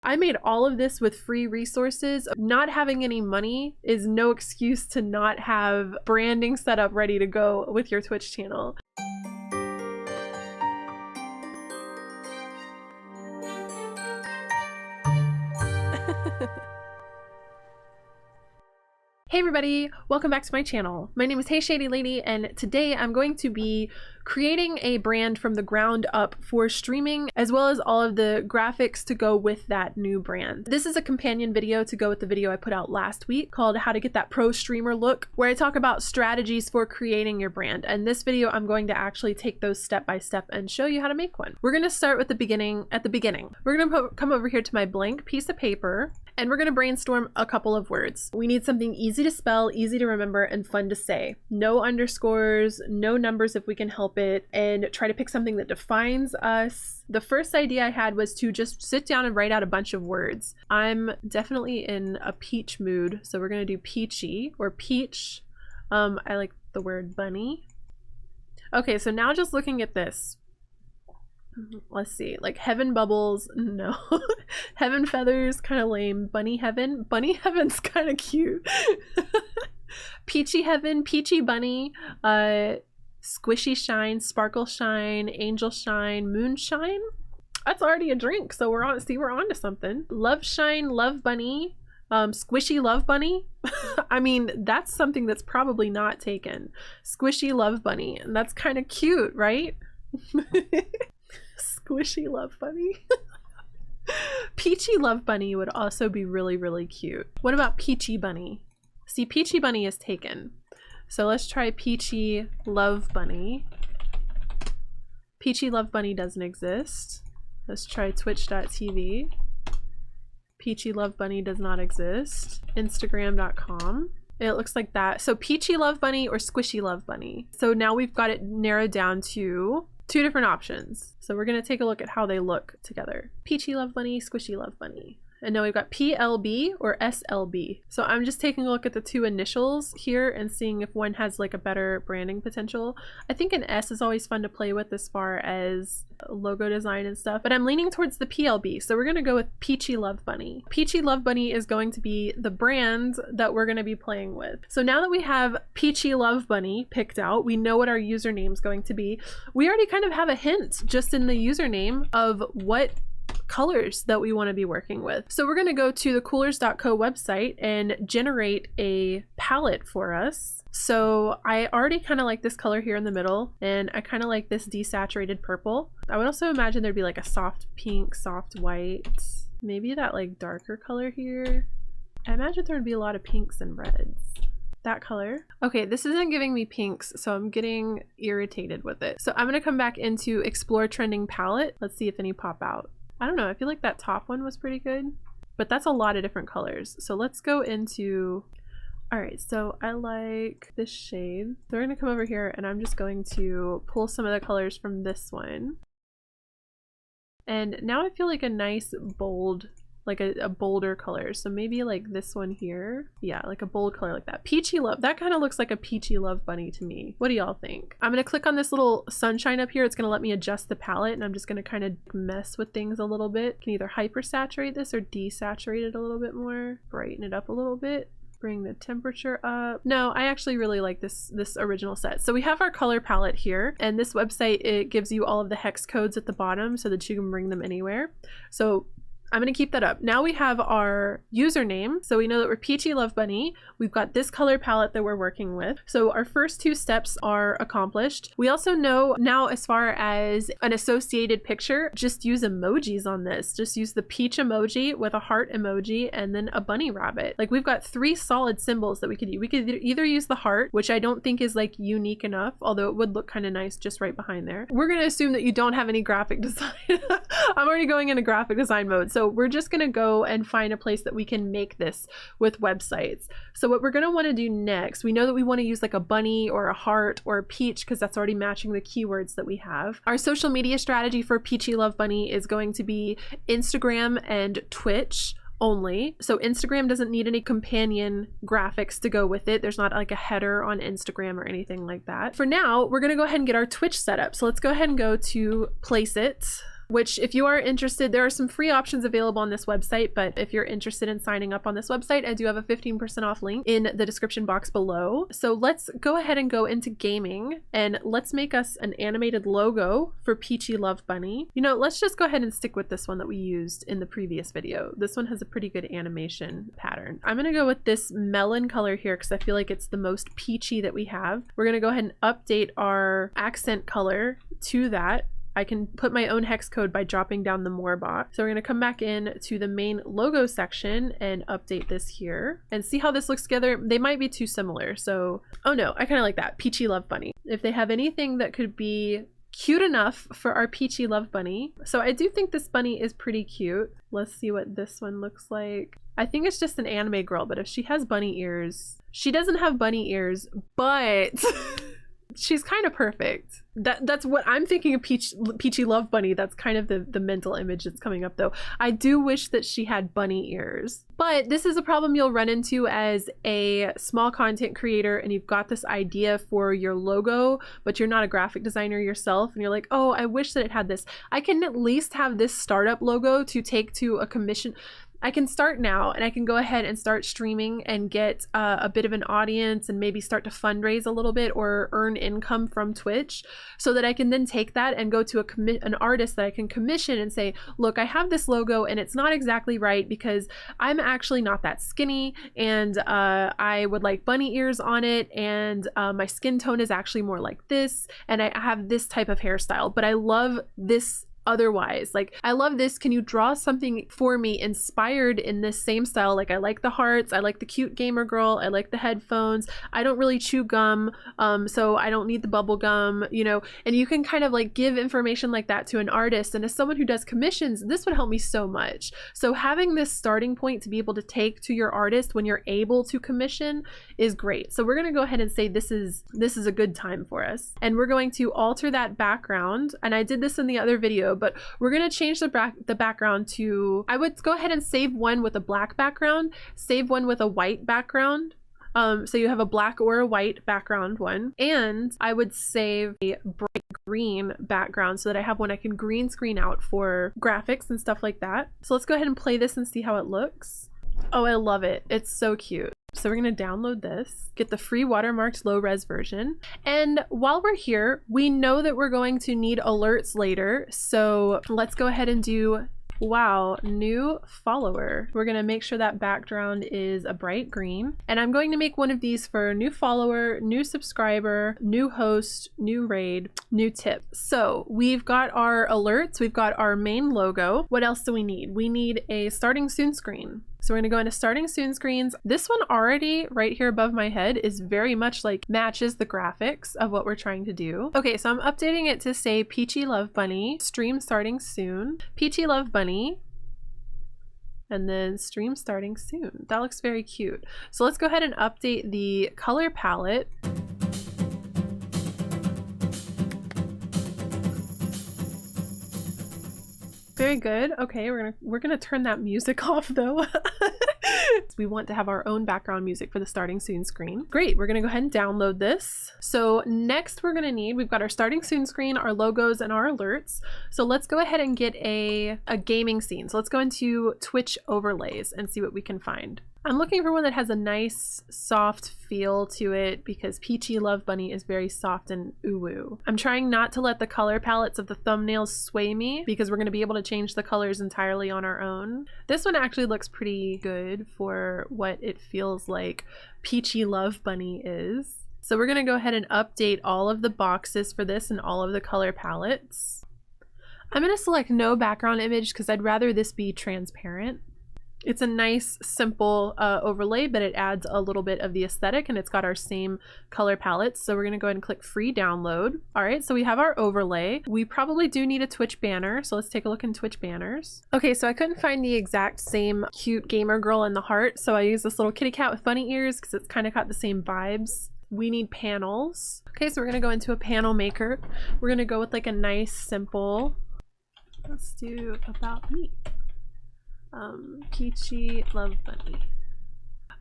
I made all of this with free resources. Not having any money is no excuse to not have branding set up ready to go with your Twitch channel. Hey everybody, welcome back to my channel. My name is Hey Shady Lady, and today I'm going to be creating a brand from the ground up for streaming, as well as all of the graphics to go with that new brand. This is a companion video to go with the video I put out last week called How to Get That Pro Streamer Look, where I talk about strategies for creating your brand. And this video, I'm going to actually take those step by step and show you how to make one. We're going to start with the beginning. We're going to come over here to my blank piece of paper, and we're going to brainstorm a couple of words. We need something easy to spell, easy to remember, and fun to say. No underscores, no numbers if we can help it, and try to pick something that defines us. The first idea I had was to just sit down and write out a bunch of words. I'm definitely in a peach mood, so we're going to do peachy or peach. I like the word bunny. Okay, so now just looking at this. Let's see, like heaven bubbles, no. Heaven feathers, kind of lame. Bunny heaven's kind of cute. Peachy heaven, peachy bunny, squishy shine, sparkle shine, angel shine, moonshine. That's already a drink, so we're on to something. Love shine, love bunny, squishy love bunny. I mean, that's something that's probably not taken. Squishy love bunny, and that's kind of cute, right? Squishy love bunny. Peachy love bunny would also be really, really cute. What about peachy bunny? See, peachy bunny is taken. So let's try peachy love bunny. Peachy love bunny doesn't exist. Let's try twitch.tv. Peachy love bunny does not exist. Instagram.com. It looks like that. So peachy love bunny or squishy love bunny. So now we've got it narrowed down to two different options. So we're going to take a look at how they look together. Peachy love bunny, squishy love bunny. And now we've got PLB or SLB. So I'm just taking a look at the two initials here and seeing if one has like a better branding potential. I think an S is always fun to play with as far as logo design and stuff, but I'm leaning towards the PLB. So we're going to go with Peachy Love Bunny. Peachy Love Bunny is going to be the brand that we're going to be playing with. So now that we have Peachy Love Bunny picked out, we know what our username is going to be. We already kind of have a hint just in the username of what colors that we want to be working with. So we're going to go to the coolers.co website and generate a palette for us. So I already kind of like this color here in the middle, and I kind of like this desaturated purple. I would also imagine there'd be like a soft pink, soft white, maybe that like darker color here. I imagine there would be a lot of pinks and reds. That color. Okay, this isn't giving me pinks, so I'm getting irritated with it. So I'm going to come back into Explore Trending Palette. Let's see if any pop out. I don't know, I feel like that top one was pretty good, but that's a lot of different colors. So let's go into, all right, so I like this shade. So we're gonna come over here and I'm just going to pull some of the colors from this one. And now I feel like a nice bold, like a bolder color. So maybe like this one here. Yeah, like a bold color like that. Peachy Love, that kind of looks like a Peachy Love Bunny to me. What do y'all think? I'm gonna click on this little sunshine up here. It's gonna let me adjust the palette, and I'm just gonna kind of mess with things a little bit. Can either hyper saturate this or desaturate it a little bit more. Brighten it up a little bit. Bring the temperature up. No, I actually really like this original set. So we have our color palette here, and this website, it gives you all of the hex codes at the bottom so that you can bring them anywhere. So I'm going to keep that up. Now we have our username. So we know that we're Peachy Love Bunny. We've got this color palette that we're working with. So our first two steps are accomplished. We also know now, as far as an associated picture, just use emojis on this. Just use the peach emoji with a heart emoji and then a bunny rabbit. Like, we've got three solid symbols that we could use. We could either use the heart, which I don't think is like unique enough, although it would look kind of nice just right behind there. We're going to assume that you don't have any graphic design. I'm already going into graphic design mode. So we're just going to go and find a place that we can make this with websites. So what we're going to want to do next, we know that we want to use like a bunny or a heart or a peach because that's already matching the keywords that we have. Our social media strategy for Peachy Love Bunny is going to be Instagram and Twitch only. So Instagram doesn't need any companion graphics to go with it. There's not like a header on Instagram or anything like that. For now, we're going to go ahead and get our Twitch set up. So let's go ahead and go to Placeit. which if you are interested, there are some free options available on this website, but if you're interested in signing up on this website, I do have a 15% off link in the description box below. So let's go ahead and go into gaming and let's make us an animated logo for Peachy Love Bunny. You know, let's just go ahead and stick with this one that we used in the previous video. This one has a pretty good animation pattern. I'm gonna go with this melon color here because I feel like it's the most peachy that we have. We're gonna go ahead and update our accent color to that. I can put my own hex code by dropping down the more box. So we're gonna come back in to the main logo section and update this here and see how this looks together. They might be too similar. So, oh no, I kind of like that. Peachy Love Bunny. If they have anything that could be cute enough for our Peachy Love Bunny. So I do think this bunny is pretty cute. Let's see what this one looks like. I think it's just an anime girl, but if she has bunny ears, she doesn't have bunny ears, but she's kind of perfect. That's what I'm thinking of Peachy Love Bunny. That's kind of the mental image that's coming up though. I do wish that she had bunny ears. But this is a problem you'll run into as a small content creator and you've got this idea for your logo, but you're not a graphic designer yourself and you're like, oh, I wish that it had this. I can at least have this startup logo to take to a commission. I can start now and I can go ahead and start streaming and get a bit of an audience and maybe start to fundraise a little bit or earn income from Twitch so that I can then take that and go to an artist that I can commission and say, look, I have this logo and it's not exactly right because I'm actually not that skinny and I would like bunny ears on it and my skin tone is actually more like this and I have this type of hairstyle, but I love this otherwise. Like, I love this. Can you draw something for me inspired in this same style? Like, I like the hearts, I like the cute gamer girl, I like the headphones, I don't really chew gum, so I don't need the bubble gum, you know, and you can kind of like give information like that to an artist. And as someone who does commissions, this would help me so much. So having this starting point to be able to take to your artist when you're able to commission is great. So we're going to go ahead and say this is a good time for us. And we're going to alter that background. And I did this in the other video, but we're going to change the background to, I would go ahead and save one with a black background, save one with a white background. So you have a black or a white background one, and I would save a bright green background so that I have one I can green screen out for graphics and stuff like that. So let's go ahead and play this and see how it looks. Oh, I love it. It's so cute. So we're going to download this, get the free watermarked low res version. And while we're here, we know that we're going to need alerts later. So let's go ahead and do, wow, new follower. We're going to make sure that background is a bright green. And I'm going to make one of these for new follower, new subscriber, new host, new raid, new tip. So we've got our alerts, we've got our main logo. What else do we need? We need a starting soon screen. So we're going to go into starting soon screens. This one already right here above my head is very much like matches the graphics of what we're trying to do. Okay, so I'm updating it to say Peachy Love Bunny, stream starting soon, Peachy Love Bunny, and then stream starting soon. That looks very cute. So let's go ahead and update the color palette. Very good. Okay, we're gonna turn that music off though. We want to have our own background music for the starting soon screen. Great, we're gonna go ahead and download this. So next we're gonna need, we've got our starting soon screen, our logos, and our alerts. So let's go ahead and get a gaming scene. So let's go into Twitch overlays and see what we can find. I'm looking for one that has a nice soft feel to it because Peachy Love Bunny is very soft and ooh-woo. I'm trying not to let the color palettes of the thumbnails sway me because we're going to be able to change the colors entirely on our own. This one actually looks pretty good for what it feels like Peachy Love Bunny is. So we're going to go ahead and update all of the boxes for this and all of the color palettes. I'm going to select no background image because I'd rather this be transparent. It's a nice, simple overlay, but it adds a little bit of the aesthetic and it's got our same color palettes. So we're going to go ahead and click free download. All right, so we have our overlay. We probably do need a Twitch banner. So let's take a look in Twitch banners. Okay, so I couldn't find the exact same cute gamer girl in the heart. So I use this little kitty cat with bunny ears because it's kind of got the same vibes. We need panels. Okay, so we're going to go into a panel maker. We're going to go with like a nice, simple, let's do about me. Peachy Love Bunny.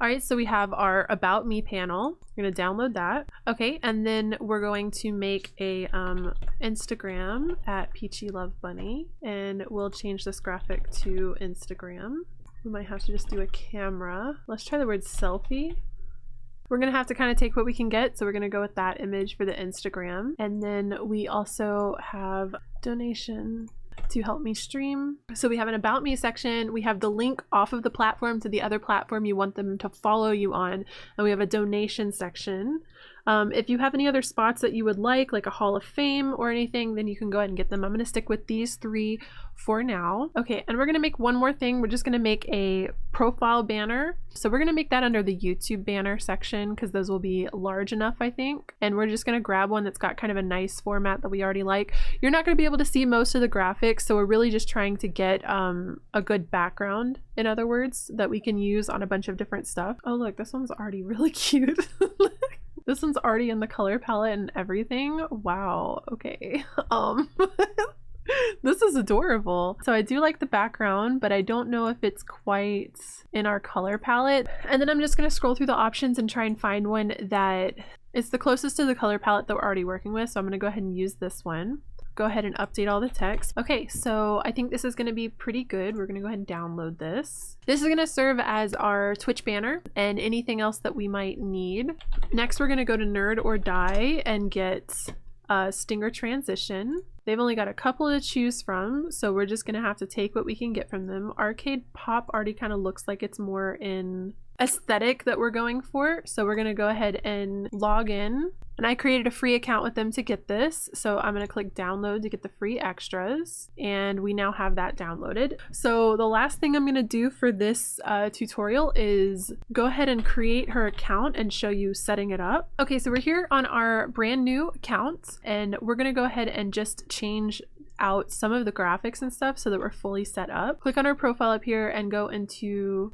All right, so we have our About Me panel. We're gonna download that. Okay, and then we're going to make a Instagram at Peachy Love Bunny, and we'll change this graphic to Instagram. We might have to just do a camera. Let's try the word selfie. We're gonna have to kind of take what we can get, so we're gonna go with that image for the Instagram. And then we also have donation to help me stream. So we have an About Me section, we have the link off of the platform to the other platform you want them to follow you on, and we have a donation section. If you have any other spots that you would like a Hall of Fame or anything, then you can go ahead and get them. I'm going to stick with these 3 for now. Okay, and we're going to make one more thing. We're just going to make a profile banner. So we're going to make that under the YouTube banner section because those will be large enough, I think. And we're just going to grab one that's got kind of a nice format that we already like. You're not going to be able to see most of the graphics, so we're really just trying to get a good background, in other words, that we can use on a bunch of different stuff. Oh look, this one's already really cute. This one's already in the color palette and everything. Wow, okay. This is adorable. So I do like the background, but I don't know if it's quite in our color palette. And then I'm just gonna scroll through the options and try and find one that is the closest to the color palette that we're already working with. So I'm gonna go ahead and use this one. Go ahead and update all the text. Okay, so I think this is going to be pretty good. We're going to go ahead and download this. This is going to serve as our Twitch banner and anything else that we might need. Next, we're going to go to Nerd or Die and get Stinger Transition. They've only got a couple to choose from, so we're just going to have to take what we can get from them. Arcade Pop already kind of looks like it's more in aesthetic that we're going for, so we're going to go ahead and log in. And I created a free account with them to get this, so I'm going to click download to get the free extras, and we now have that downloaded. So the last thing I'm going to do for this tutorial is go ahead and create her account and show you setting it up. Okay, so we're here on our brand new account, and we're going to go ahead and just change out some of the graphics and stuff so that we're fully set up. Click on our profile up here and go into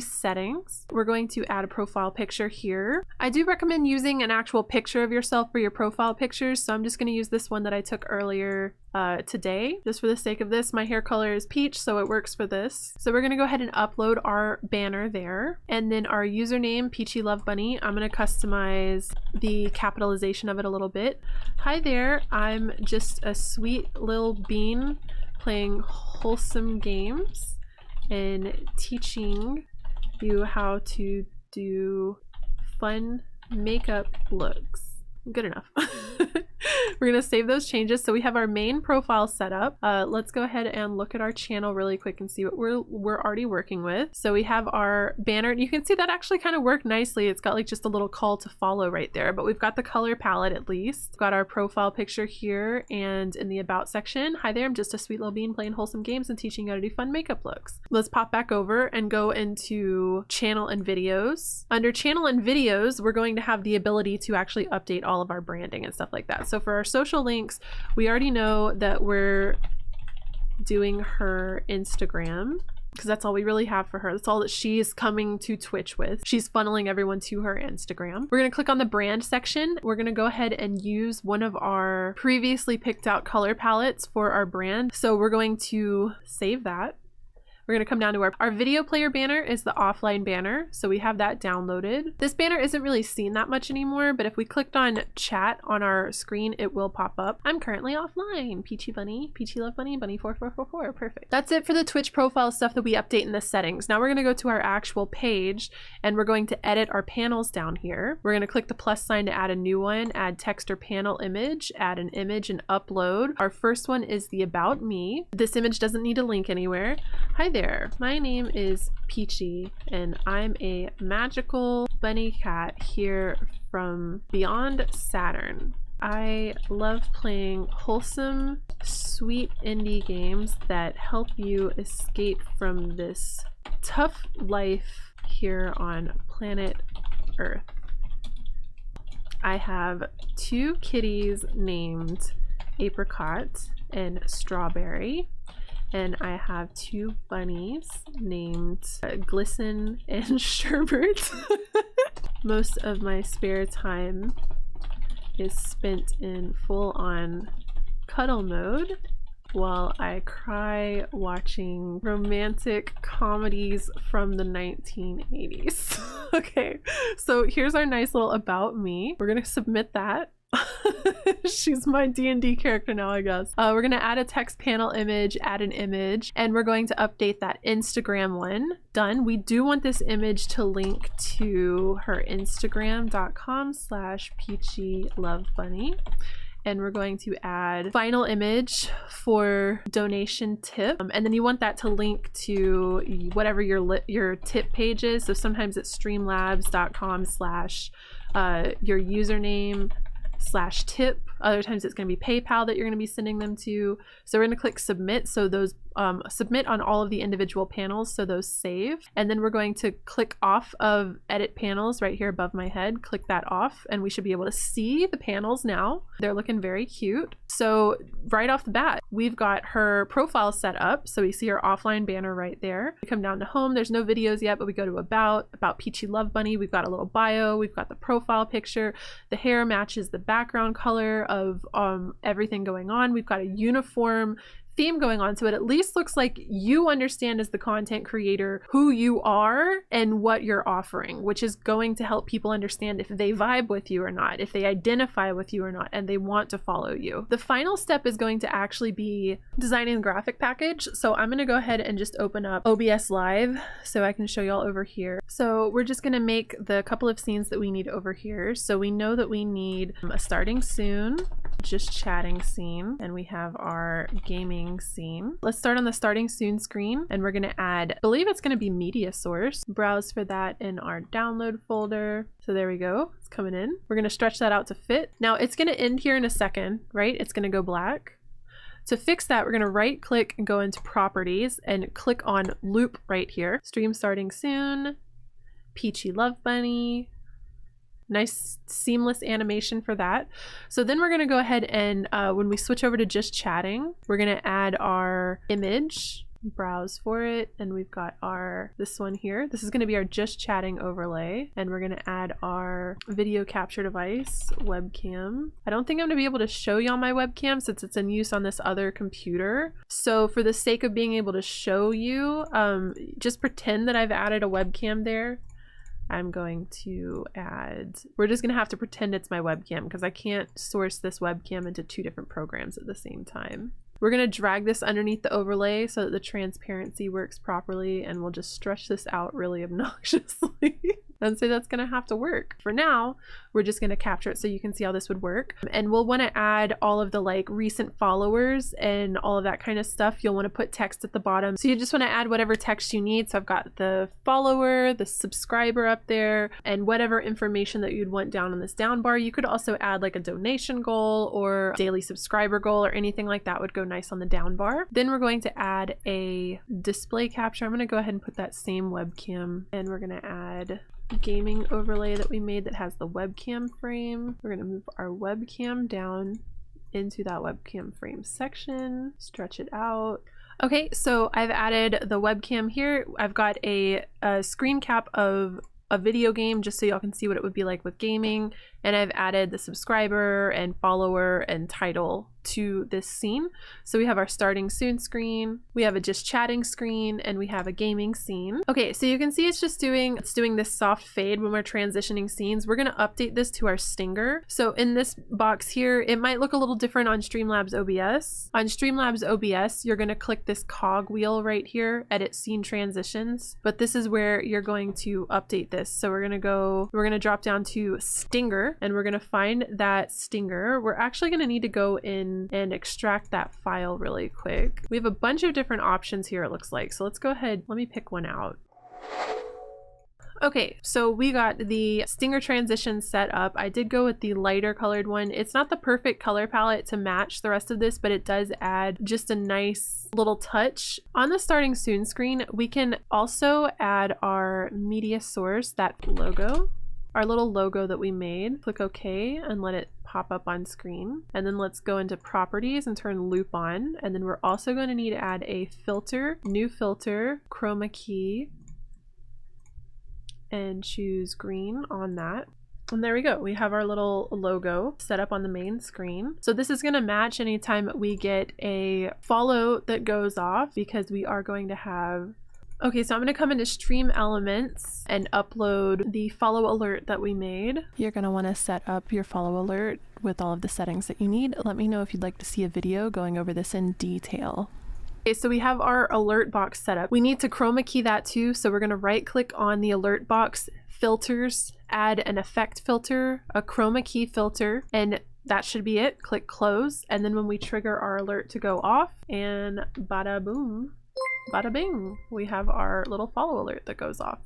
settings. We're going to add a profile picture here. I do recommend using an actual picture of yourself for your profile pictures, so I'm just going to use this one that I took earlier today. Just for the sake of this, my hair color is peach, so it works for this. So we're going to go ahead and upload our banner there, and then our username, Peachy Love Bunny. I'm going to customize the capitalization of it a little bit. Hi there, I'm just a sweet little bean playing wholesome games and teaching you how to do fun makeup looks. Good enough. We're gonna save those changes. So we have our main profile set up. Let's go ahead and look at our channel really quick and see what we're already working with. So we have our banner. You can see that actually kind of worked nicely. It's got like just a little call to follow right there, but we've got the color palette at least. We've got our profile picture here, and in the about section, hi there, I'm just a sweet little bean playing wholesome games and teaching you how to do fun makeup looks. Let's pop back over and go into channel and videos. Under channel and videos, we're going to have the ability to actually update all of our branding and stuff like that. So for our social links, we already know that we're doing her Instagram because that's all we really have for her. That's all that she's coming to Twitch with. She's funneling everyone to her Instagram. We're going to click on the brand section. We're going to go ahead and use one of our previously picked out color palettes for our brand. So we're going to save that. We're going to come down to our video player banner is the offline banner. So we have that downloaded. This banner isn't really seen that much anymore, but if we clicked on chat on our screen, it will pop up. I'm currently offline. Peachy Bunny, Peachy Love Bunny, Bunny 4444. Perfect. That's it for the Twitch profile stuff that we update in the settings. Now we're going to go to our actual page and we're going to edit our panels down here. We're going to click the plus sign to add a new one, add text or panel image, add an image and upload. Our first one is the About Me. This image doesn't need a link anywhere. Hi there, my name is Peachy and I'm a magical bunny cat here from beyond Saturn. I love playing wholesome, sweet indie games that help you escape from this tough life here on planet Earth. I have 2 kitties named Apricot and Strawberry. And I have 2 bunnies named Glisten and Sherbert. Most of my spare time is spent in full-on cuddle mode while I cry watching romantic comedies from the 1980s. Okay, so here's our nice little about me. We're gonna submit that. She's my D&D character now, I guess. We're gonna add a text panel image, add an image, and we're going to update that Instagram one. Done. We do want this image to link to her Instagram.com/peachylovebunny. And we're going to add final image for donation tip. And then you want that to link to whatever your tip page is. So sometimes it's streamlabs.com/ your username /tip. Other times it's going to be PayPal that you're going to be sending them to. So we're going to click submit. So those submit on all of the individual panels, so those save. And then we're going to click off of edit panels right here above my head. Click that off and we should be able to see the panels now. They're looking very cute. So right off the bat, we've got her profile set up. So we see her offline banner right there. We come down to home. There's no videos yet, but we go to about Peachy Love Bunny. We've got a little bio. We've got the profile picture. The hair matches the background color of everything going on. We've got a uniform theme going on, so it at least looks like you understand as the content creator who you are and what you're offering, which is going to help people understand if they vibe with you or not, if they identify with you or not, and they want to follow you. The final step is going to actually be designing the graphic package. So I'm going to go ahead and just open up OBS Live so I can show y'all over here. So we're just going to make the couple of scenes that we need over here. So we know that we need a starting soon, just chatting scene, and we have our gaming scene. Let's start on the starting soon screen, and we're going to add, I believe it's going to be media source. Browse for that in our download folder. So there we go. It's coming in. We're going to stretch that out to fit. Now it's going to end here in a second, right? It's going to go black. To fix that, we're going to right click and go into properties and click on loop right here. Stream starting soon. Peachy Love Bunny. Nice seamless animation for that. So then we're going to go ahead and when we switch over to just chatting, we're going to add our image, browse for it, and we've got this one here. This is going to be our just chatting overlay, and we're going to add our video capture device webcam. I don't think I'm going to be able to show y'all my webcam since it's in use on this other computer. So for the sake of being able to show you, just pretend that I've added a webcam there. I'm going to we're just going to have to pretend it's my webcam because I can't source this webcam into two different programs at the same time. We're going to drag this underneath the overlay so that the transparency works properly, and we'll just stretch this out really obnoxiously and say that's going to have to work. For now, we're just going to capture it so you can see how this would work. And we'll want to add all of the like recent followers and all of that kind of stuff. You'll want to put text at the bottom. So you just want to add whatever text you need. So I've got the follower, the subscriber up there, and whatever information that you'd want down on this down bar. You could also add like a donation goal or daily subscriber goal or anything like that would go nice on the down bar. Then we're going to add a display capture. I'm going to go ahead and put that same webcam, and we're going to add gaming overlay that we made that has the webcam frame. We're going to move our webcam down into that webcam frame section, stretch it out. Okay, so I've added the webcam here. I've got a screen cap of a video game just so y'all can see what it would be like with gaming, and I've added the subscriber and follower and title to this scene. So we have our starting soon screen, we have a just chatting screen, and we have a gaming scene. Okay, so you can see it's doing this soft fade when we're transitioning scenes. We're going to update this to our stinger. So in this box here, it might look a little different on Streamlabs OBS. On Streamlabs OBS, you're going to click this cog wheel right here, edit scene transitions, but this is where you're going to update this. So we're going to drop down to stinger, and we're going to find that stinger. We're actually going to need to go in and extract that file really quick. We have a bunch of different options here, it looks like. So let's go ahead, let me pick one out. Okay, so we got the stinger transition set up. I did go with the lighter colored one. It's not the perfect color palette to match the rest of this, but it does add just a nice little touch. On the starting soon screen, we can also add our media source, that logo, our little logo that we made. Click OK and let it pop up on screen. And then let's go into properties and turn loop on. And then we're also going to need to add a filter, new filter, chroma key, and choose green on that. And there we go. We have our little logo set up on the main screen. So this is going to match anytime we get a follow that goes off, because we are going to have... Okay, so I'm going to come into Stream Elements and upload the follow alert that we made. You're going to want to set up your follow alert with all of the settings that you need. Let me know if you'd like to see a video going over this in detail. Okay, so we have our alert box set up. We need to chroma key that too, so we're going to right click on the alert box, filters, add an effect filter, a chroma key filter, and that should be it. Click close, and then when we trigger our alert to go off, and bada boom, bada bing, we have our little follow alert that goes off.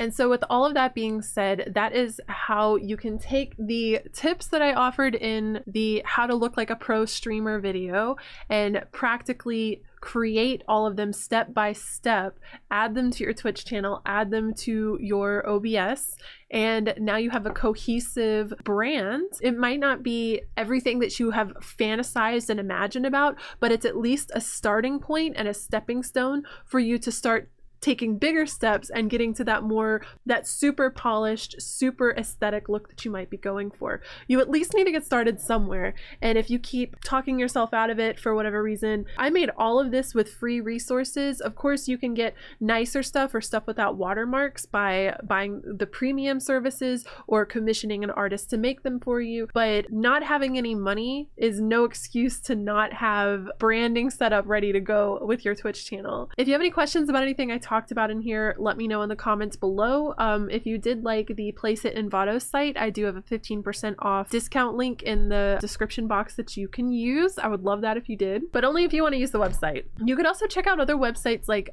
And so with all of that being said, that is how you can take the tips that I offered in the how to look like a pro streamer video and practically create all of them step by step, add them to your Twitch channel, add them to your OBS, and now you have a cohesive brand. It might not be everything that you have fantasized and imagined about, but it's at least a starting point and a stepping stone for you to start taking bigger steps and getting to that super polished, super aesthetic look that you might be going for. You at least need to get started somewhere, and if you keep talking yourself out of it for whatever reason, I made all of this with free resources. Of course, you can get nicer stuff or stuff without watermarks by buying the premium services or commissioning an artist to make them for you, but not having any money is no excuse to not have branding set up ready to go with your Twitch channel. If you have any questions about anything I talked about in here, let me know in the comments below. If you did like the Placeit Envato site, I do have a 15% off discount link in the description box that you can use. I would love that if you did, but only if you want to use the website. You could also check out other websites like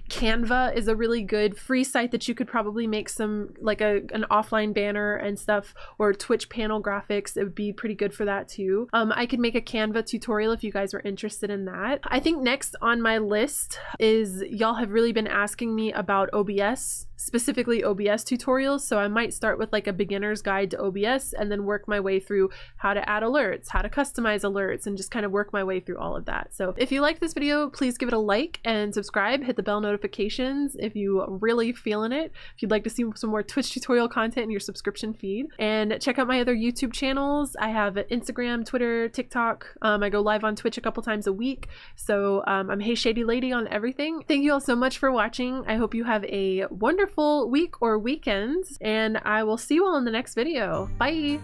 Canva is a really good free site that you could probably make some like an offline banner and stuff, or Twitch panel graphics. It would be pretty good for that too. I could make a Canva tutorial if you guys were interested in that. I think next on my list is, y'all have really been asking me about OBS, specifically OBS tutorials, so I might start with like a beginner's guide to OBS and then work my way through how to add alerts, how to customize alerts, and just kind of work my way through all of that. So if you like this video, please give it a like and subscribe, hit the bell notifications if you really feeling it, if you'd like to see some more Twitch tutorial content in your subscription feed, and check out my other YouTube channels. I have Instagram, Twitter, TikTok. I go live on Twitch a couple times a week, so I'm Hey Shady Lady on everything. Thank you all so much for watching. I hope you have a wonderful week or weekend, and I will see you all in the next video. Bye!